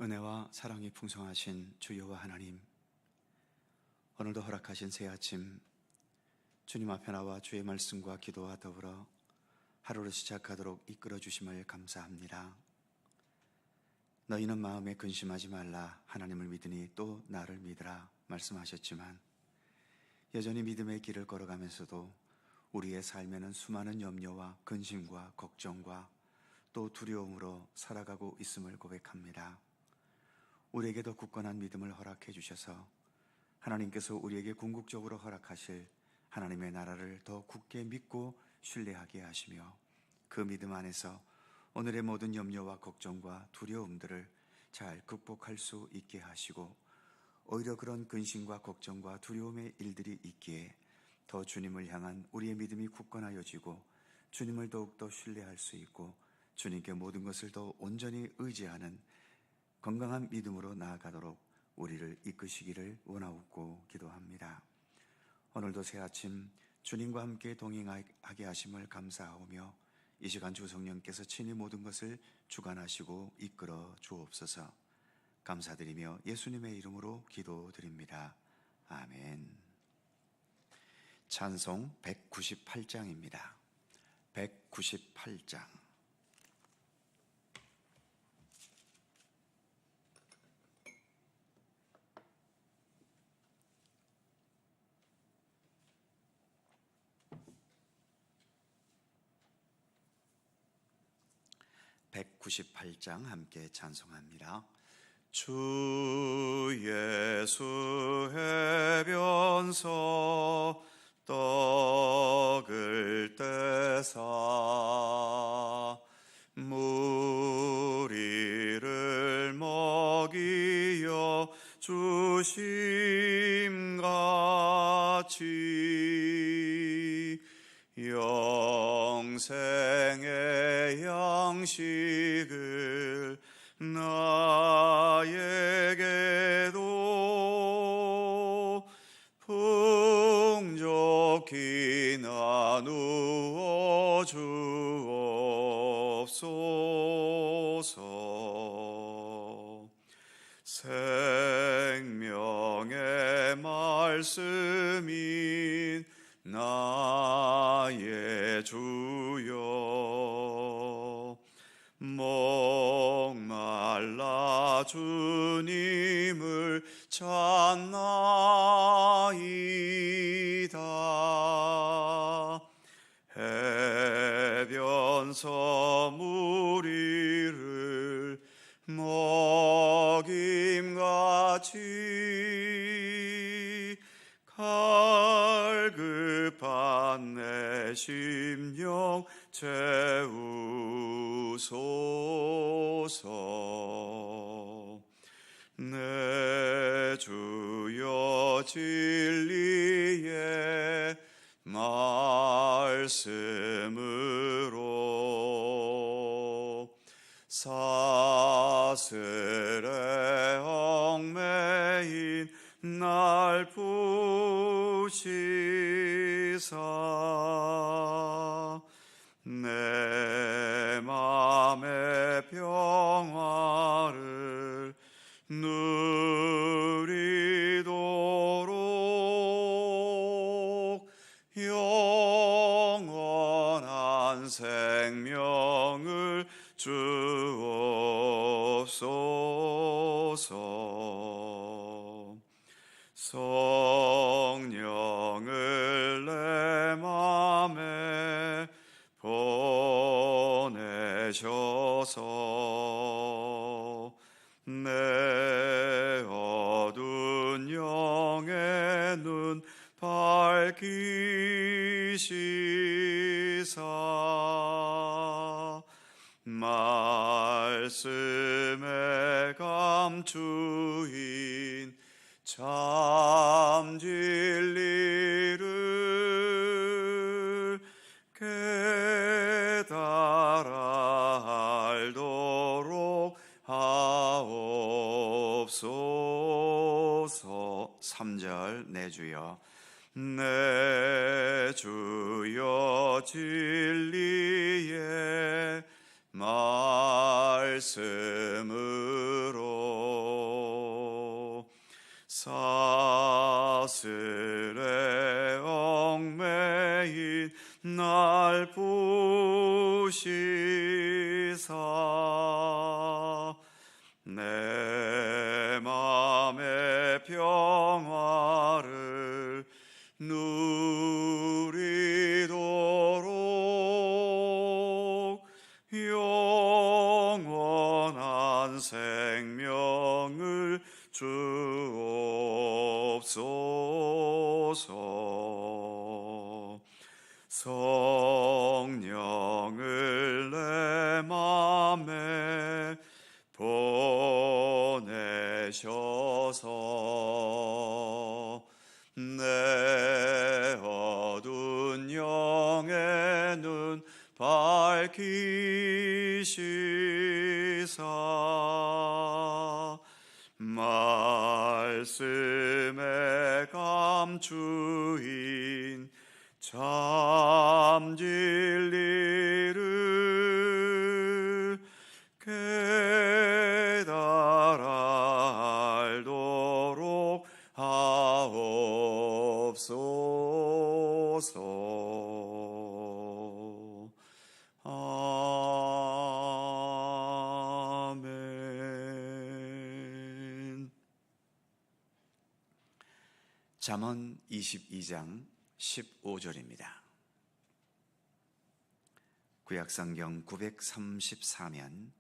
은혜와 사랑이 풍성하신 주 여호와 하나님, 오늘도 허락하신 새 아침 주님 앞에 나와 주의 말씀과 기도와 더불어 하루를 시작하도록 이끌어 주심을 감사합니다. 너희는 마음에 근심하지 말라, 하나님을 믿으니 또 나를 믿으라 말씀하셨지만, 여전히 믿음의 길을 걸어가면서도 우리의 삶에는 수많은 염려와 근심과 걱정과 또 두려움으로 살아가고 있음을 고백합니다. 우리에게 더 굳건한 믿음을 허락해 주셔서 하나님께서 우리에게 궁극적으로 허락하실 하나님의 나라를 더 굳게 믿고 신뢰하게 하시며, 그 믿음 안에서 오늘의 모든 염려와 걱정과 두려움들을 잘 극복할 수 있게 하시고, 오히려 그런 근심과 걱정과 두려움의 일들이 있기에 더 주님을 향한 우리의 믿음이 굳건하여지고 주님을 더욱더 신뢰할 수 있고 주님께 모든 것을 더 온전히 의지하는 건강한 믿음으로 나아가도록 우리를 이끄시기를 원하옵고 기도합니다. 오늘도 새 아침 주님과 함께 동행하게 하심을 감사하오며, 이 시간 주 성령께서 친히 모든 것을 주관하시고 이끌어 주옵소서. 감사드리며 예수님의 이름으로 기도드립니다. 아멘. 찬송 198장입니다. 198장. 함께 찬송합니다. 주 예수 해변서 떡을 떼사 무리를 먹이어 주심같이 영생의 양식을 나에게도 풍족히 나누어 주옵소서. 생명의 말씀인 나의 주여, 목말라 주님을 찾나이다. 해변서 무리를 먹임같이 갈급한 내 심령 채우소서. 내 주여 진리의 말씀으로 사슬에 얽매인 날 푸시사 내 맘의 평화를 누리도록 영원한 생명을 주옵소서. 성령을 내 맘에 보내셔서 내 어두운 영의 눈 밝히시사 말씀에 감추인 참 진리를 깨달아 알도록 하옵소서. 3절. 내 주여, 내 주여 진리의 말씀으로 사슬에 얽매인 날 부시사 내 맘의 평화를 누리도록 영원한 생명을 주옵소서. 성령을 내 맘에 보내셔서 내 어두운 영의 눈 밝히시사 말씀의 감추인 참 진리를 깨달아 알도록 하옵소서. 아멘. 잠언 22장 15절입니다. 구약성경 934면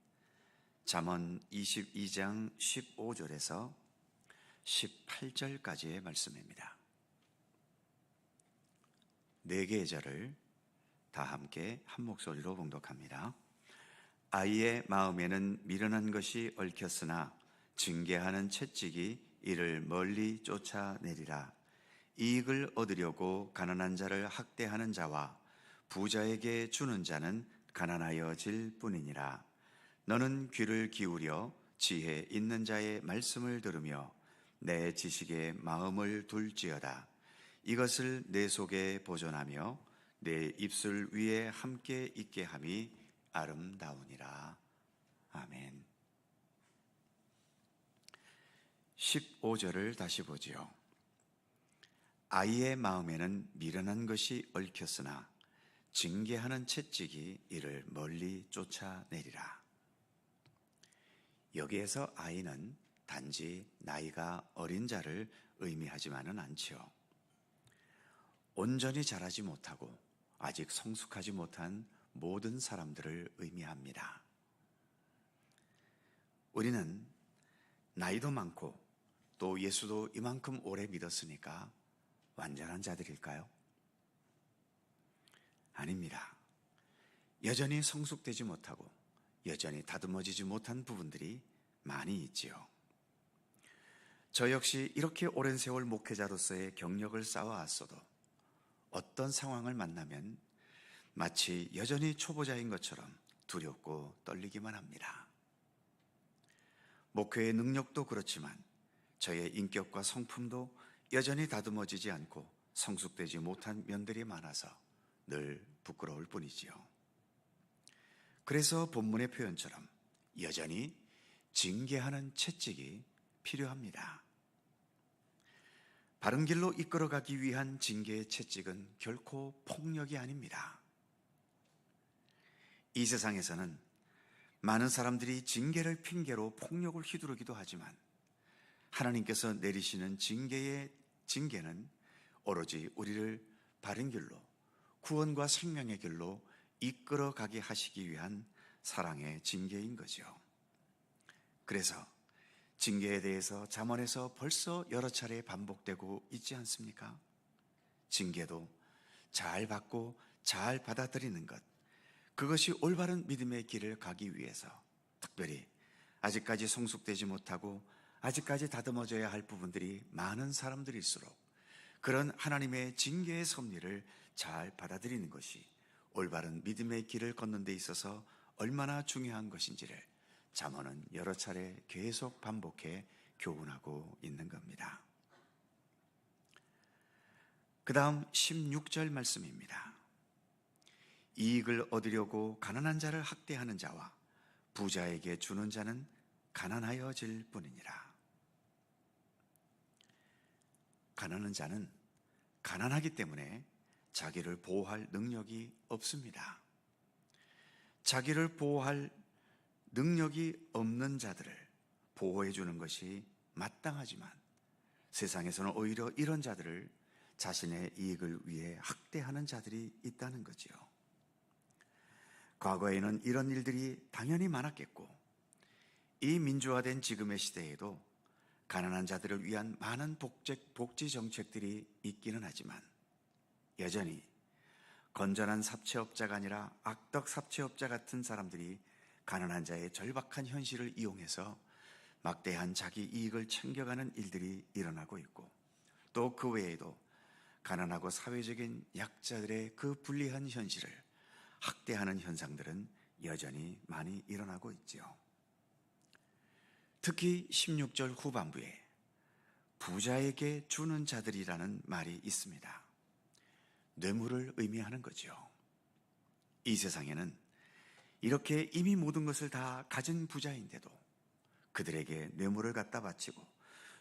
잠언 22장 15절에서 18절까지의 말씀입니다. 네 개의 절을 다 함께 한 목소리로 봉독합니다. 아이의 마음에는 미련한 것이 얽혔으나 징계하는 채찍이 이를 멀리 쫓아내리라. 이익을 얻으려고 가난한 자를 학대하는 자와 부자에게 주는 자는 가난하여질 뿐이니라. 너는 귀를 기울여 지혜 있는 자의 말씀을 들으며 내 지식에 마음을 둘지어다. 이것을 내 속에 보존하며 내 입술 위에 함께 있게 함이 아름다우니라. 아멘. 15절을 다시 보지요. 아이의 마음에는 미련한 것이 얽혔으나 징계하는 채찍이 이를 멀리 쫓아내리라. 여기에서 아이는 단지 나이가 어린 자를 의미하지만은 않지요. 온전히 자라지 못하고 아직 성숙하지 못한 모든 사람들을 의미합니다. 우리는 나이도 많고 또 예수도 이만큼 오래 믿었으니까 완전한 자들일까요? 아닙니다. 여전히 성숙되지 못하고 여전히 다듬어지지 못한 부분들이 많이 있지요. 저 역시 이렇게 오랜 세월 목회자로서의 경력을 쌓아왔어도 어떤 상황을 만나면 마치 여전히 초보자인 것처럼 두렵고 떨리기만 합니다. 목회의 능력도 그렇지만 저의 인격과 성품도 여전히 다듬어지지 않고 성숙되지 못한 면들이 많아서 늘 부끄러울 뿐이지요. 그래서 본문의 표현처럼 여전히 징계하는 채찍이 필요합니다. 바른 길로 이끌어가기 위한 징계의 채찍은 결코 폭력이 아닙니다. 이 세상에서는 많은 사람들이 징계를 핑계로 폭력을 휘두르기도 하지만 하나님께서 내리시는 징계는 오로지 우리를 바른 길로, 구원과 생명의 길로 이끌어가게 하시기 위한 사랑의 징계인 거죠. 그래서 징계에 대해서 잠언에서 벌써 여러 차례 반복되고 있지 않습니까? 징계도 잘 받고 잘 받아들이는 것, 그것이 올바른 믿음의 길을 가기 위해서 특별히 아직까지 성숙되지 못하고 아직까지 다듬어져야 할 부분들이 많은 사람들일수록 그런 하나님의 징계의 섭리를 잘 받아들이는 것이 올바른 믿음의 길을 걷는 데 있어서 얼마나 중요한 것인지를 잠언은 여러 차례 계속 반복해 교훈하고 있는 겁니다. 그 다음 16절 말씀입니다. 이익을 얻으려고 가난한 자를 학대하는 자와 부자에게 주는 자는 가난하여질 뿐이니라. 가난한 자는 가난하기 때문에 자기를 보호할 능력이 없습니다. 자기를 보호할 능력이 없는 자들을 보호해 주는 것이 마땅하지만 세상에서는 오히려 이런 자들을 자신의 이익을 위해 학대하는 자들이 있다는 거지요. 과거에는 이런 일들이 당연히 많았겠고, 이 민주화된 지금의 시대에도 가난한 자들을 위한 많은 복지 정책들이 있기는 하지만 여전히 건전한 삽채업자가 아니라 악덕 삽채업자 같은 사람들이 가난한 자의 절박한 현실을 이용해서 막대한 자기 이익을 챙겨가는 일들이 일어나고 있고, 또 그 외에도 가난하고 사회적인 약자들의 그 불리한 현실을 학대하는 현상들은 여전히 많이 일어나고 있지요. 특히 16절 후반부에 부자에게 주는 자들이라는 말이 있습니다. 뇌물을 의미하는 거죠. 이 세상에는 이렇게 이미 모든 것을 다 가진 부자인데도 그들에게 뇌물을 갖다 바치고,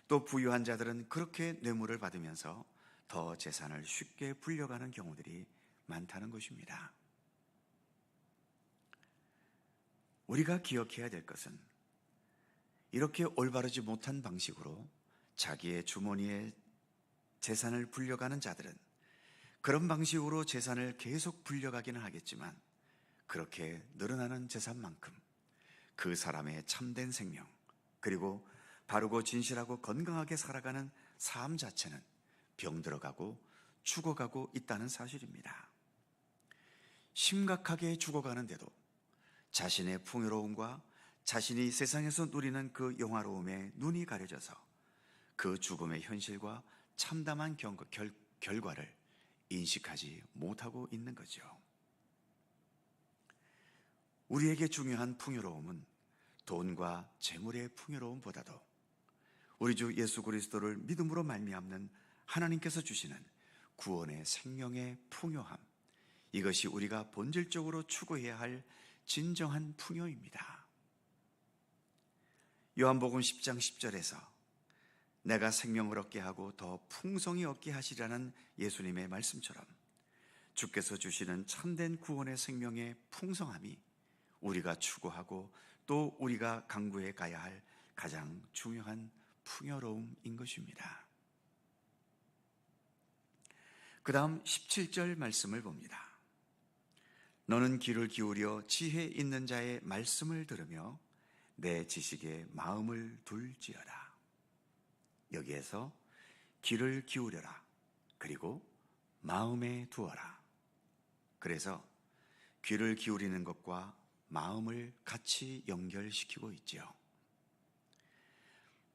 또 부유한 자들은 그렇게 뇌물을 받으면서 더 재산을 쉽게 불려가는 경우들이 많다는 것입니다. 우리가 기억해야 될 것은 이렇게 올바르지 못한 방식으로 자기의 주머니에 재산을 불려가는 자들은 그런 방식으로 재산을 계속 불려가기는 하겠지만, 그렇게 늘어나는 재산만큼 그 사람의 참된 생명, 그리고 바르고 진실하고 건강하게 살아가는 삶 자체는 병들어가고 죽어가고 있다는 사실입니다. 심각하게 죽어가는데도 자신의 풍요로움과 자신이 세상에서 누리는 그 영화로움에 눈이 가려져서 그 죽음의 현실과 참담한 결과를 인식하지 못하고 있는 거죠. 우리에게 중요한 풍요로움은 돈과 재물의 풍요로움보다도 우리 주 예수 그리스도를 믿음으로 말미암는 하나님께서 주시는 구원의 생명의 풍요함, 이것이 우리가 본질적으로 추구해야 할 진정한 풍요입니다. 요한복음 10장 10절에서 내가 생명을 얻게 하고 더 풍성히 얻게 하시라는 예수님의 말씀처럼 주께서 주시는 참된 구원의 생명의 풍성함이 우리가 추구하고 또 우리가 강구해 가야 할 가장 중요한 풍요로움인 것입니다. 그 다음 17절 말씀을 봅니다. 너는 귀를 기울여 지혜 있는 자의 말씀을 들으며 내 지식에 마음을 둘지어다. 여기에서 귀를 기울여라, 그리고 마음에 두어라. 그래서 귀를 기울이는 것과 마음을 같이 연결시키고 있죠.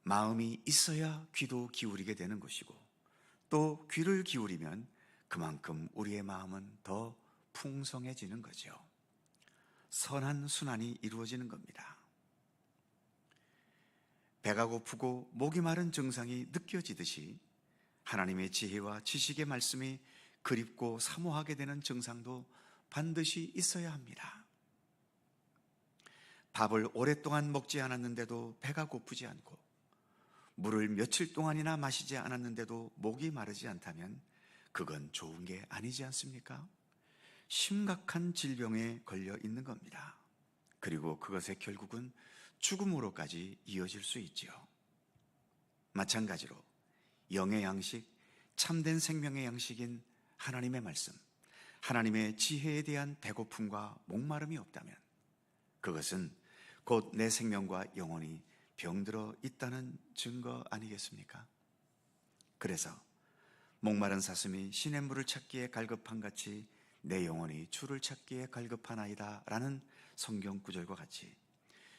마음이 있어야 귀도 기울이게 되는 것이고, 또 귀를 기울이면 그만큼 우리의 마음은 더 풍성해지는 거죠. 선한 순환이 이루어지는 겁니다. 배가 고프고 목이 마른 증상이 느껴지듯이 하나님의 지혜와 지식의 말씀이 그립고 사모하게 되는 증상도 반드시 있어야 합니다. 밥을 오랫동안 먹지 않았는데도 배가 고프지 않고, 물을 며칠 동안이나 마시지 않았는데도 목이 마르지 않다면 그건 좋은 게 아니지 않습니까? 심각한 질병에 걸려 있는 겁니다. 그리고 그것의 결국은 죽음으로까지 이어질 수 있지요. 마찬가지로 영의 양식, 참된 생명의 양식인 하나님의 말씀, 하나님의 지혜에 대한 배고픔과 목마름이 없다면 그것은 곧 내 생명과 영혼이 병들어 있다는 증거 아니겠습니까? 그래서 목마른 사슴이 시냇물을 찾기에 갈급한 같이 내 영혼이 주를 찾기에 갈급하나이다 라는 성경 구절과 같이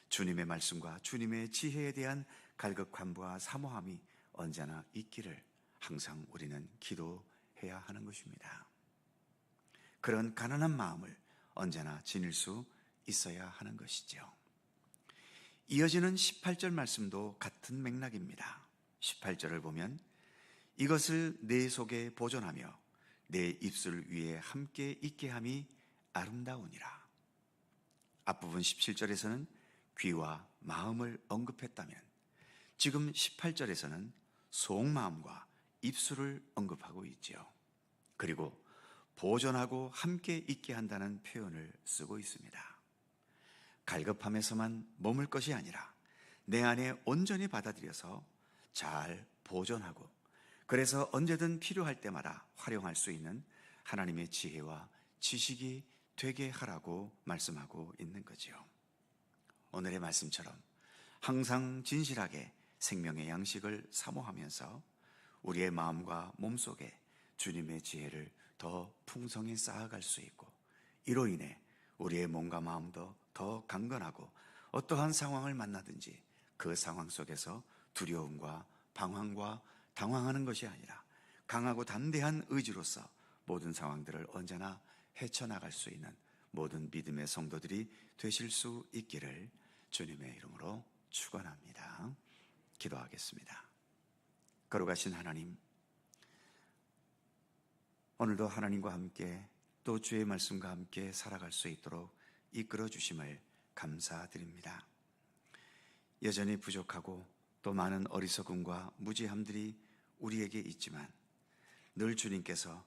주님의 말씀과 주님의 지혜에 대한 갈급함과 사모함이 언제나 있기를 항상 우리는 기도해야 하는 것입니다. 그런 가난한 마음을 언제나 지닐 수 있어야 하는 것이죠. 이어지는 18절 말씀도 같은 맥락입니다. 18절을 보면 이것을 내 속에 보존하며 내 입술 위에 함께 있게 함이 아름다우니라. 앞부분 17절에서는 귀와 마음을 언급했다면 지금 18절에서는 속마음과 입술을 언급하고 있지요. 그리고 보존하고 함께 있게 한다는 표현을 쓰고 있습니다. 갈급함에서만 머물 것이 아니라 내 안에 온전히 받아들여서 잘 보존하고, 그래서 언제든 필요할 때마다 활용할 수 있는 하나님의 지혜와 지식이 되게 하라고 말씀하고 있는 거지요. 오늘의 말씀처럼 항상 진실하게 생명의 양식을 사모하면서 우리의 마음과 몸속에 주님의 지혜를 더 풍성히 쌓아갈 수 있고, 이로 인해 우리의 몸과 마음도 더 강건하고, 어떠한 상황을 만나든지 그 상황 속에서 두려움과 방황과 당황하는 것이 아니라 강하고 담대한 의지로서 모든 상황들을 언제나 헤쳐나갈 수 있는 모든 믿음의 성도들이 되실 수 있기를 주님의 이름으로 축원합니다. 기도하겠습니다. 거룩하신 하나님, 오늘도 하나님과 함께 또 주의 말씀과 함께 살아갈 수 있도록 이끌어 주심을 감사드립니다. 여전히 부족하고 또 많은 어리석음과 무지함들이 우리에게 있지만 늘 주님께서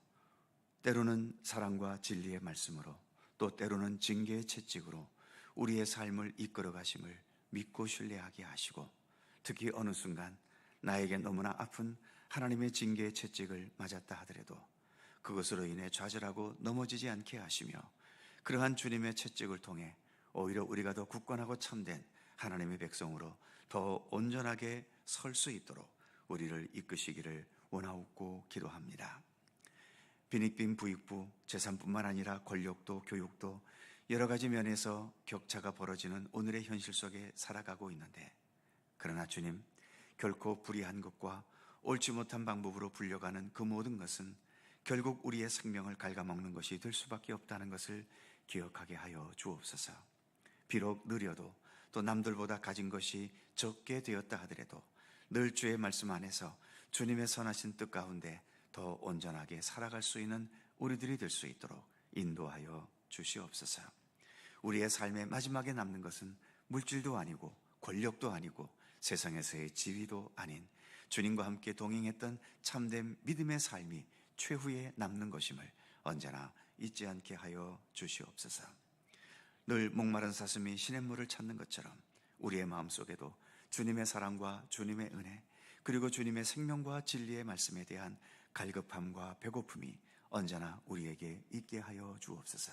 때로는 사랑과 진리의 말씀으로, 또 때로는 징계의 채찍으로 우리의 삶을 이끌어 가심을 믿고 신뢰하게 하시고, 특히 어느 순간 나에게 너무나 아픈 하나님의 징계의 채찍을 맞았다 하더라도 그것으로 인해 좌절하고 넘어지지 않게 하시며, 그러한 주님의 채찍을 통해 오히려 우리가 더 굳건하고 참된 하나님의 백성으로 더 온전하게 설 수 있도록 우리를 이끄시기를 원하옵고 기도합니다. 빈익빈 부익부, 재산뿐만 아니라 권력도 교육도 여러 가지 면에서 격차가 벌어지는 오늘의 현실 속에 살아가고 있는데, 그러나 주님, 결코 불의한 것과 옳지 못한 방법으로 불려가는 그 모든 것은 결국 우리의 생명을 갉아먹는 것이 될 수밖에 없다는 것을 기억하게 하여 주옵소서. 비록 느려도 또 남들보다 가진 것이 적게 되었다 하더라도 늘 주의 말씀 안에서 주님의 선하신 뜻 가운데 더 온전하게 살아갈 수 있는 우리들이 될 수 있도록 인도하여 주시옵소서. 우리의 삶의 마지막에 남는 것은 물질도 아니고 권력도 아니고 세상에서의 지위도 아닌 주님과 함께 동행했던 참된 믿음의 삶이 최후에 남는 것임을 언제나 잊지 않게 하여 주시옵소서. 늘 목마른 사슴이 시냇물을 찾는 것처럼 우리의 마음속에도 주님의 사랑과 주님의 은혜, 그리고 주님의 생명과 진리의 말씀에 대한 갈급함과 배고픔이 언제나 우리에게 있게 하여 주옵소서.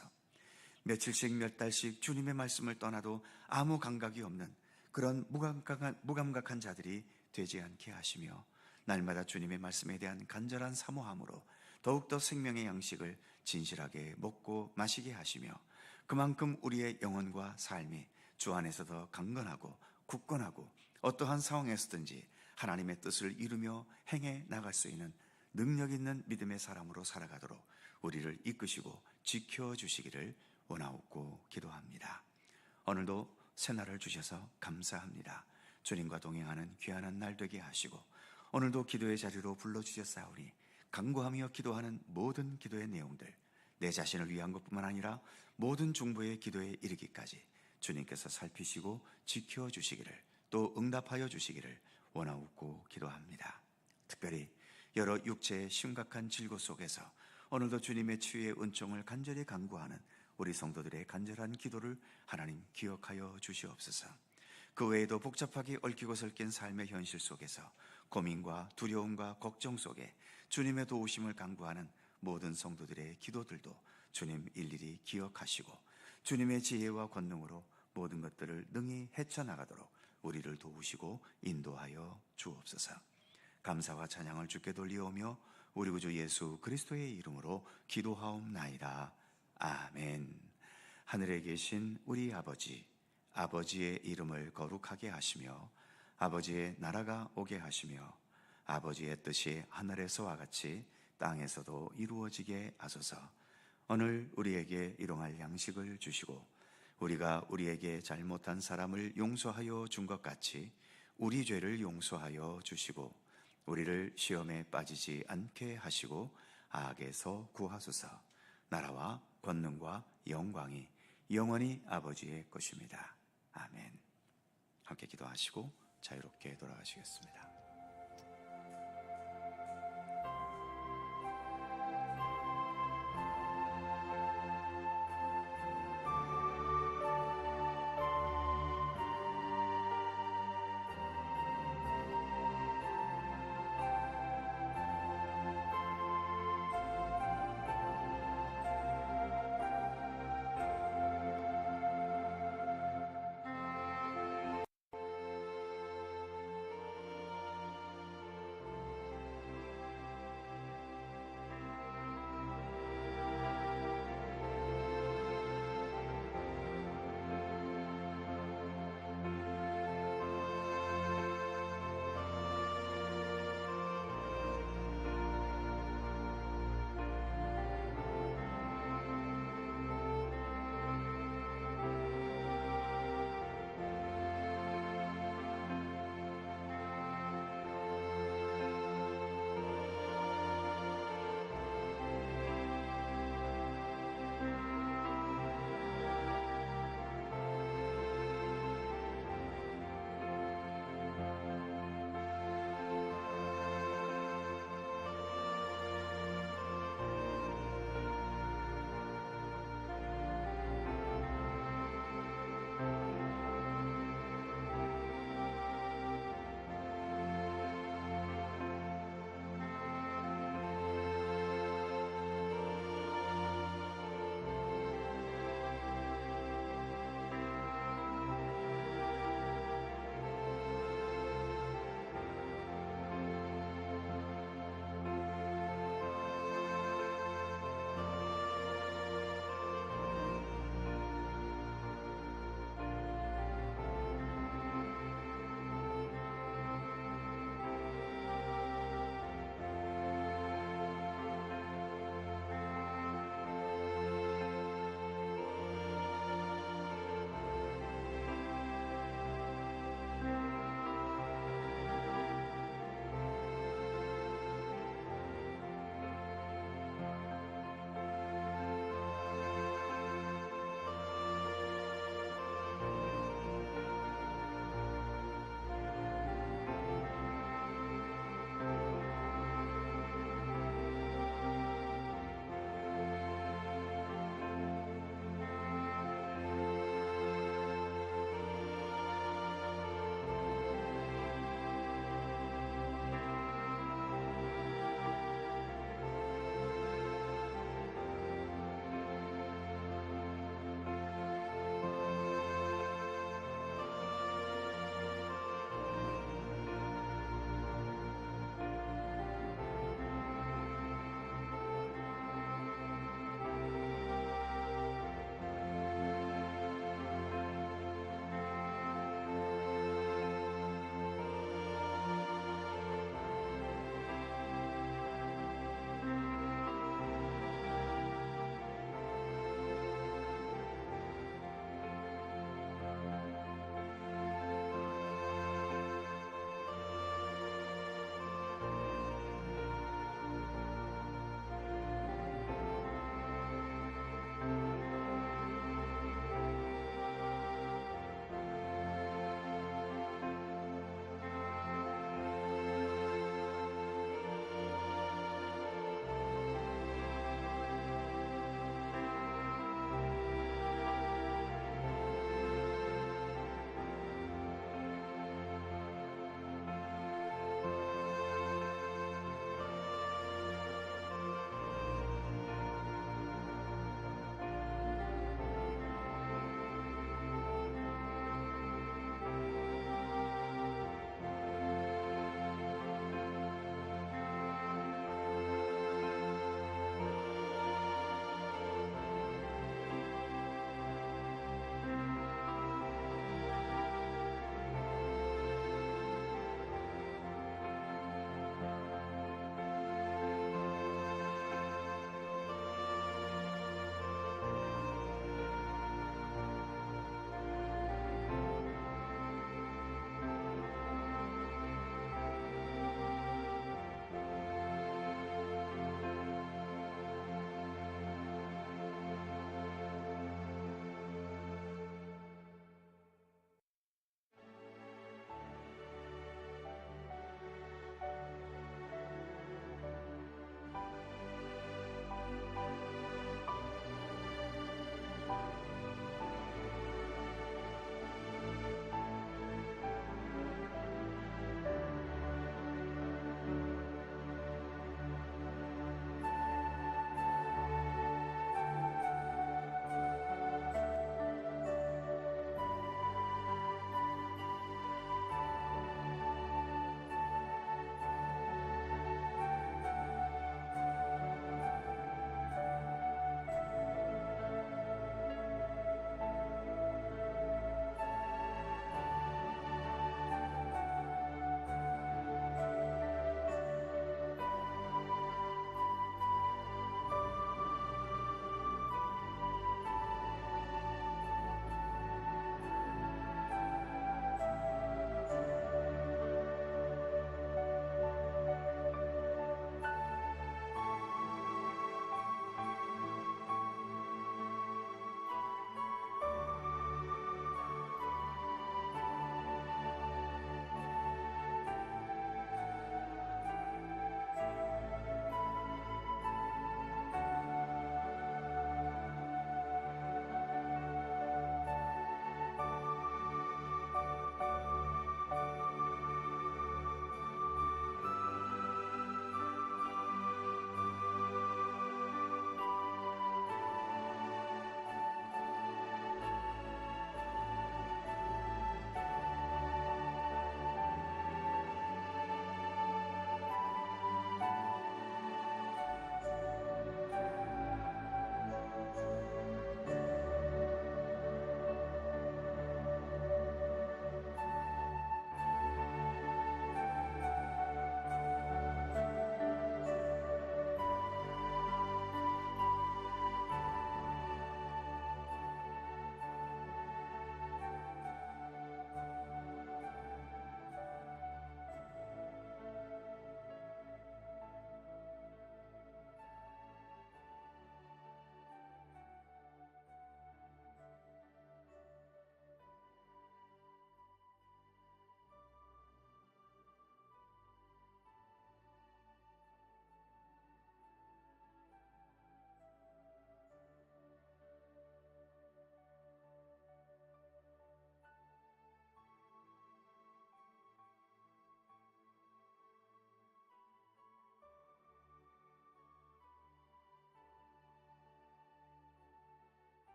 며칠씩 몇 달씩 주님의 말씀을 떠나도 아무 감각이 없는 그런 무감각한 자들이 되지 않게 하시며, 날마다 주님의 말씀에 대한 간절한 사모함으로 더욱더 생명의 양식을 진실하게 먹고 마시게 하시며, 그만큼 우리의 영혼과 삶이 주 안에서 더 강건하고 굳건하고 어떠한 상황에서든지 하나님의 뜻을 이루며 행해 나갈 수 있는 능력 있는 믿음의 사람으로 살아가도록 우리를 이끄시고 지켜주시기를 원하옵고 기도합니다. 오늘도 새날을 주셔서 감사합니다. 주님과 동행하는 귀한 날 되게 하시고, 오늘도 기도의 자리로 불러주셨사오니 간구하며 기도하는 모든 기도의 내용들, 내 자신을 위한 것뿐만 아니라 모든 중보의 기도에 이르기까지 주님께서 살피시고 지켜주시기를, 또 응답하여 주시기를 원하옵고 기도합니다. 특별히 여러 육체의 심각한 질고 속에서 오늘도 주님의 치유의 은총을 간절히 간구하는 우리 성도들의 간절한 기도를 하나님 기억하여 주시옵소서. 그 외에도 복잡하게 얽히고 설킨 삶의 현실 속에서 고민과 두려움과 걱정 속에 주님의 도우심을 간구하는 모든 성도들의 기도들도 주님 일일이 기억하시고 주님의 지혜와 권능으로 모든 것들을 능히 헤쳐나가도록 우리를 도우시고 인도하여 주옵소서. 감사와 찬양을 주께 돌리오며 우리 구주 예수 그리스도의 이름으로 기도하옵나이다. 아멘. 하늘에 계신 우리 아버지, 아버지의 이름을 거룩하게 하시며 아버지의 나라가 오게 하시며 아버지의 뜻이 하늘에서와 같이 땅에서도 이루어지게 하소서. 오늘 우리에게 일용할 양식을 주시고 우리가 우리에게 잘못한 사람을 용서하여 준 것 같이 우리 죄를 용서하여 주시고 우리를 시험에 빠지지 않게 하시고 악에서 구하소서. 나라와 권능과 영광이 영원히 아버지의 것입니다. 아멘. 함께 기도하시고 자유롭게 돌아가시겠습니다.